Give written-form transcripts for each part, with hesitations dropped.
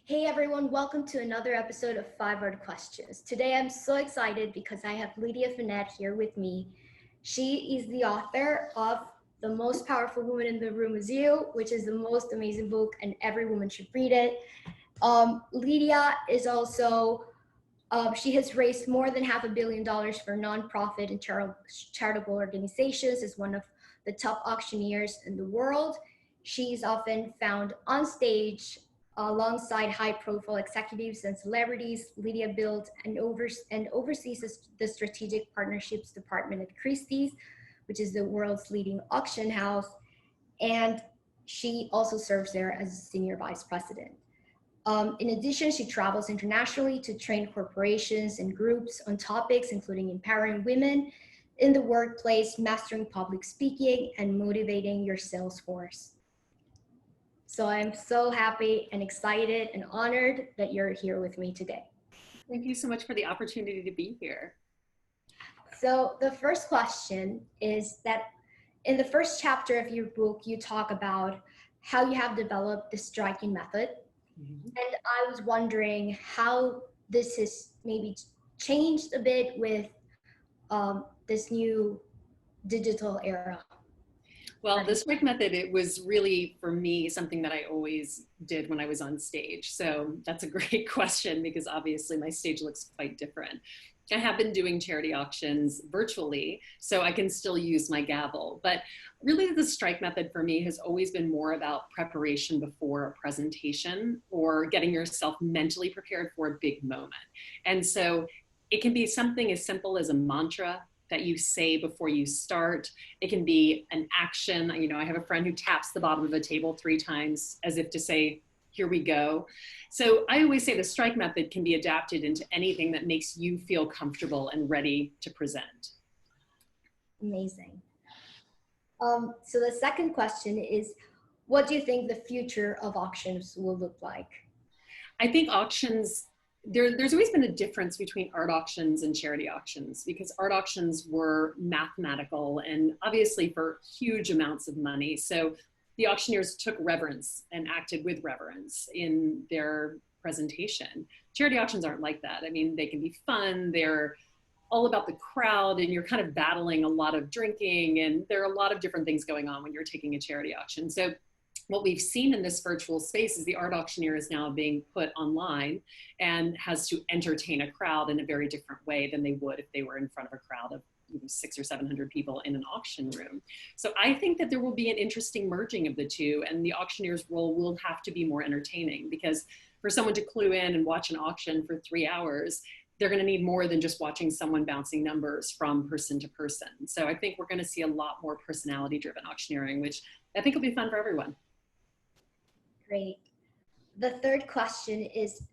Hey everyone, welcome to another episode of 5 Hard Questions. Today I'm so excited because I have Lydia Fenet here with me. She is the author of The Most Powerful Woman in the Room Is You, which is the most amazing book and every woman should read it. Lydia is also, she has raised more than $500 million for nonprofit and charitable organizations, is one of the top auctioneers in the world. She's often found on stage alongside high-profile executives and celebrities. Lydia built and oversees the strategic partnerships department at Christie's, which is the world's leading auction house, and she also serves there as a senior vice president. In addition, she travels internationally to train corporations and groups on topics including empowering women in the workplace, mastering public speaking, and motivating your sales force. So I'm so happy and excited and honored that you're here with me today. Thank you so much for the opportunity to be here. So the first question is that in the first chapter of your book, you talk about how you have developed the striking method. And I was wondering how this has maybe changed a bit with this new digital era. Well, the strike method, it was really, for me, something that I always did when I was on stage. So that's a great question because obviously my stage looks quite different. I have been doing charity auctions virtually, so I can still use my gavel. But really the strike method for me has always been more about preparation before a presentation or getting yourself mentally prepared for a big moment. And so it can be something as simple as a mantra that you say before you start. It can be an action. You know, I have a friend who taps the bottom of a table 3 times as if to say, here we go. So I always say the strike method can be adapted into anything that makes you feel comfortable and ready to present. Amazing. So the second question is, what do you think the future of auctions will look like? I think auctions, there's always been a difference between art auctions and charity auctions because art auctions were mathematical and obviously for huge amounts of money. So the auctioneers took reverence and acted with reverence in their presentation. Charity auctions aren't like that. I mean, they can be fun. They're all about the crowd and you're kind of battling a lot of drinking and there are a lot of different things going on when you're taking a charity auction. So what we've seen in this virtual space is the art auctioneer is now being put online and has to entertain a crowd in a very different way than they would if they were in front of a crowd of 600 or 700 people in an auction room. So I think that there will be an interesting merging of the two and the auctioneer's role will have to be more entertaining because for someone to clue in and watch an auction for 3 hours, they're going to need more than just watching someone bouncing numbers from person to person. So I think we're going to see a lot more personality driven auctioneering, which I think will be fun for everyone. Great. The third question is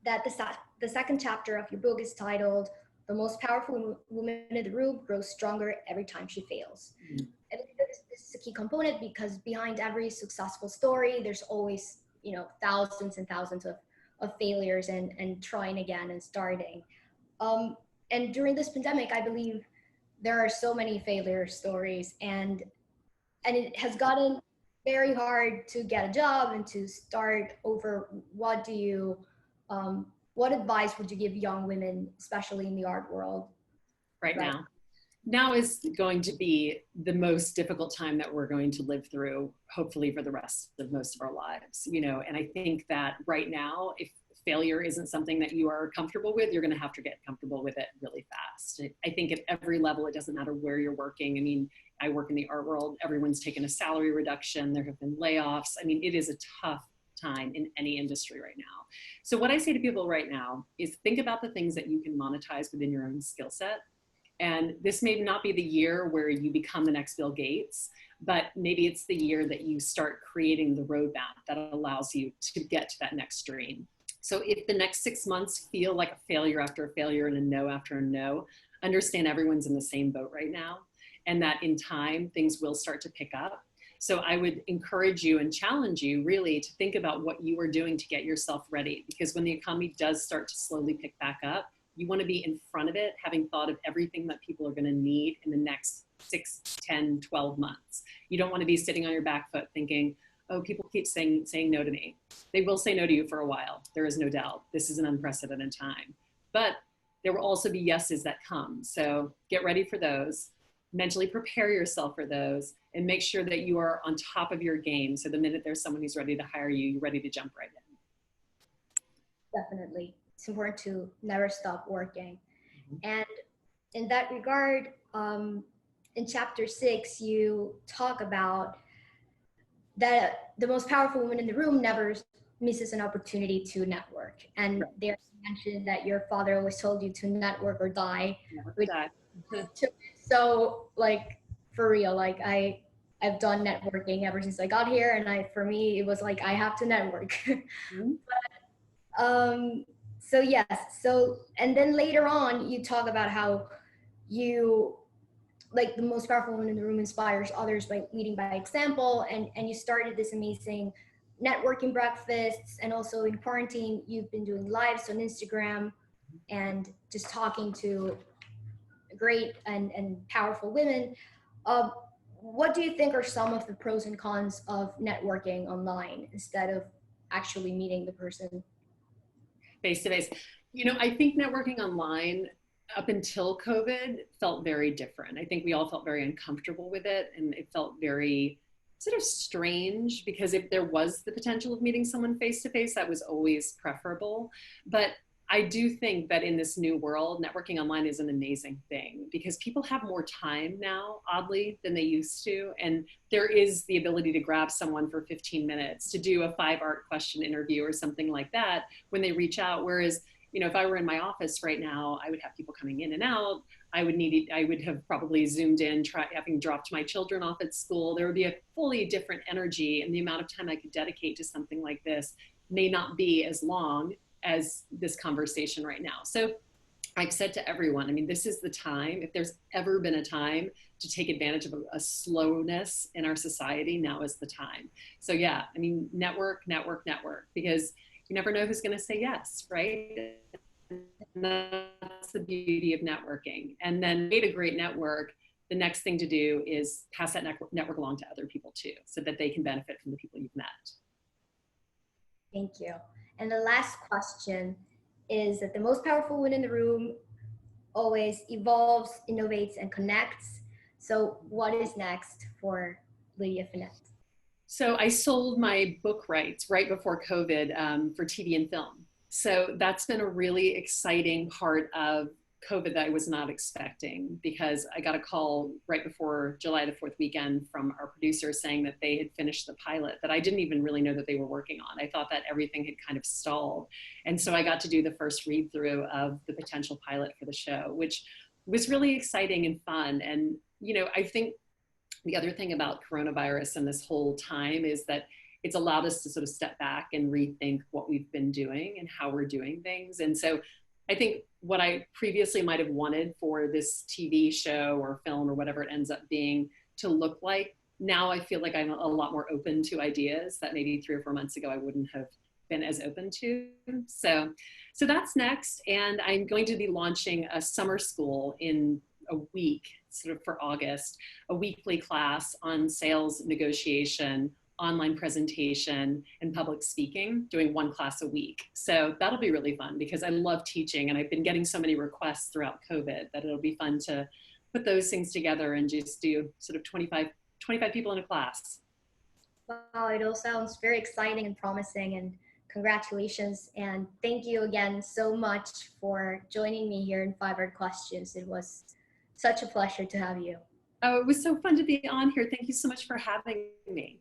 that the second chapter of your book is titled The Most Powerful Woman in the Room Grows Stronger Every Time She Fails. Mm-hmm. And this is a key component because behind every successful story, there's always, thousands and thousands of failures and trying again and starting. And during this pandemic, I believe there are so many failure stories and it has gotten very hard to get a job and to start over. What advice would you give young women, especially in the art world right now? Now is going to be the most difficult time that we're going to live through, hopefully for the rest of most of our lives, and I think that right now, if failure isn't something that you are comfortable with, you're going to have to get comfortable with it really fast. I think at every level, it doesn't matter where you're working. I mean, I work in the art world. Everyone's taken a salary reduction. There have been layoffs. I mean, it is a tough time in any industry right now. So what I say to people right now is think about the things that you can monetize within your own skill set. And this may not be the year where you become the next Bill Gates, but maybe it's the year that you start creating the roadmap that allows you to get to that next dream. So if the next 6 months feel like a failure after a failure and a no after a no, understand everyone's in the same boat right now and that in time, things will start to pick up. So I would encourage you and challenge you really to think about what you are doing to get yourself ready, because when the economy does start to slowly pick back up, you want to be in front of it, having thought of everything that people are going to need in the next 6, 10, 12 months. You don't want to be sitting on your back foot thinking, oh, people keep saying no to me. They will say no to you for a while. There is no doubt. This is an unprecedented time. But there will also be yeses that come. So get ready for those. Mentally prepare yourself for those and make sure that you are on top of your game. So the minute there's someone who's ready to hire you, you're ready to jump right in. Definitely. It's important to never stop working. Mm-hmm. And in that regard, in chapter 6, you talk about that the most powerful woman in the room never misses an opportunity to network. And Right. there's mentioned that your father always told you to network or die. Never Which die. so like for real, like I've done networking ever since I got here, and for me it was like I have to network. Mm-hmm. So yes, and then later on you talk about how you, like, the most powerful woman in the room inspires others by leading by example, and you started this amazing networking breakfasts, and also in quarantine you've been doing lives on Instagram and just talking to great and powerful women. uh, what do you think are some of the pros and cons of networking online instead of actually meeting the person? Face to face. I think networking online up until COVID felt very different. I think we all felt very uncomfortable with it, and it felt very sort of strange because if there was the potential of meeting someone face to face, that was always preferable. But I do think that in this new world, networking online is an amazing thing because people have more time now, oddly, than they used to. And there is the ability to grab someone for 15 minutes to do a 5 art question interview or something like that when they reach out. Whereas, if I were in my office right now, I would have people coming in and out. I would have probably Zoomed in, having dropped my children off at school. There would be a fully different energy, and the amount of time I could dedicate to something like this may not be as long as this conversation right now. So I've said to everyone, this is the time. If there's ever been a time to take advantage of a slowness in our society, now is the time. So yeah, network, because you never know who's going to say yes, right? And that's the beauty of networking. And then made a great network. The next thing to do is pass that network along to other people too, so that they can benefit from the people you've met. Thank you. And the last question is that the most powerful woman in the room always evolves, innovates, and connects. So what is next for Lydia Fenet? So I sold my book rights right before COVID for TV and film. So that's been a really exciting part of COVID that I was not expecting, because I got a call right before July the 4th weekend from our producer saying that they had finished the pilot that I didn't even really know that they were working on. I thought that everything had kind of stalled. And so I got to do the first read through of the potential pilot for the show, which was really exciting and fun. And, I think the other thing about coronavirus and this whole time is that it's allowed us to sort of step back and rethink what we've been doing and how we're doing things. And so I think what I previously might have wanted for this TV show or film or whatever it ends up being to look like, now I feel like I'm a lot more open to ideas that maybe 3 or 4 months ago I wouldn't have been as open to. So that's next. And I'm going to be launching a summer school in a week, sort of for August, a weekly class on sales negotiation, online presentation, and public speaking, doing 1 class a week. So that'll be really fun because I love teaching, and I've been getting so many requests throughout COVID that it'll be fun to put those things together and just do sort of 25 people in a class. Wow, it all sounds very exciting and promising, and congratulations. And thank you again so much for joining me here in 5 Hard Questions. It was such a pleasure to have you. Oh, it was so fun to be on here. Thank you so much for having me.